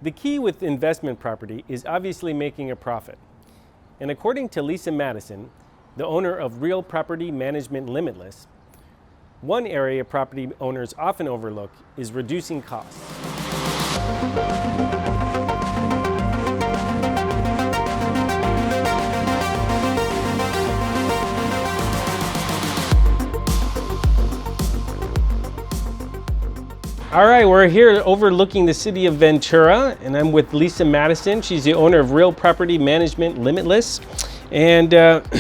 The key with investment property is obviously making a profit. And according to Lisa Madison, the owner of Real Property Management Limitless, one area property owners often overlook is reducing costs. All right, we're here overlooking the city of Ventura, and I'm with Lisa Madison. She's the owner of Real Property Management Limitless. And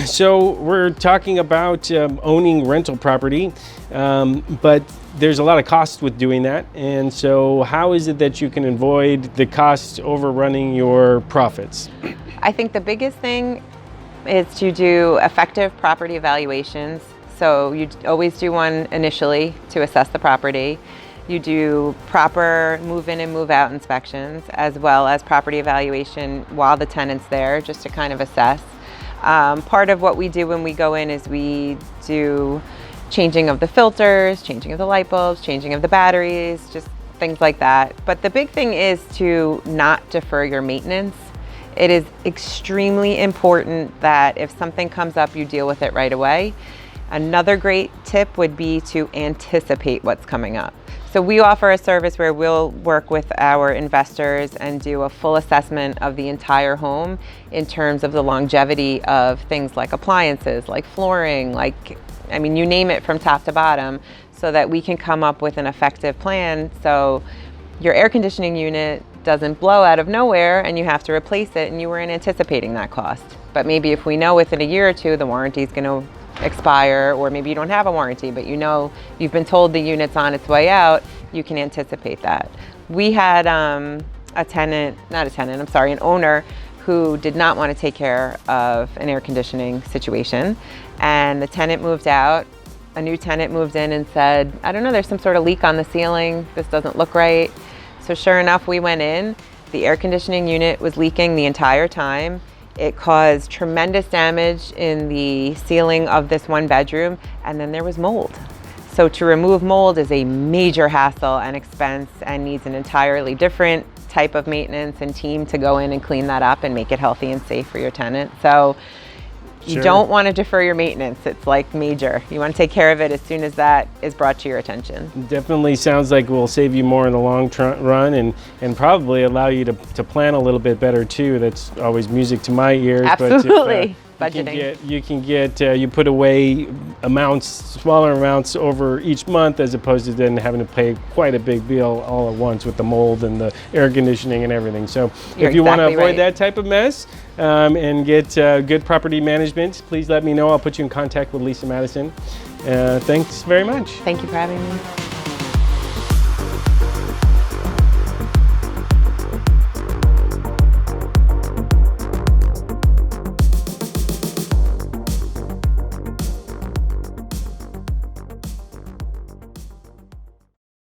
so we're talking about owning rental property, but there's a lot of costs with doing that. And so how is it that you can avoid the costs overrunning your profits? I think the biggest thing is to do effective property evaluations. So you always do one initially to assess the property. You do proper move-in and move-out inspections, as well as property evaluation while the tenant's there, just to kind of assess. Part of what we do when we go in is we do changing of the filters, changing of the light bulbs, changing of the batteries, just things like that. But the big thing is to not defer your maintenance. It is extremely important that if something comes up, you deal with it right away. Another great tip would be to anticipate what's coming up. So we offer a service where we'll work with our investors and do a full assessment of the entire home in terms of the longevity of things like appliances, like flooring, you name it from top to bottom, so that we can come up with an effective plan so your air conditioning unit doesn't blow out of nowhere and you have to replace it and you weren't anticipating that cost. But maybe if we know within a year or two the warranty is going to expire, or maybe you don't have a warranty, but you know you've been told the unit's on its way out, you can anticipate that. We had an owner who did not want to take care of an air conditioning situation, and the tenant moved out. A new tenant moved in and said, I don't know, there's some sort of leak on the ceiling, this doesn't look right. So sure enough, we went in, the air conditioning unit was leaking the entire time. It caused tremendous damage in the ceiling of this one bedroom, and then there was mold. So to remove mold is a major hassle and expense and needs an entirely different type of maintenance and team to go in and clean that up and make it healthy and safe for your tenant. So you don't want to defer your maintenance. It's like major. You want to take care of it as soon as that is brought to your attention. Definitely sounds like it will save you more in the long run and probably allow you to plan a little bit better too. That's always music to my ears. Absolutely. But you put away smaller amounts over each month, as opposed to then having to pay quite a big bill all at once with the mold and the air conditioning and everything. So if you want to avoid that type of mess and get good property management, please let me know. I'll put you in contact with Lisa Madison. Thanks very much. Thank you for having me.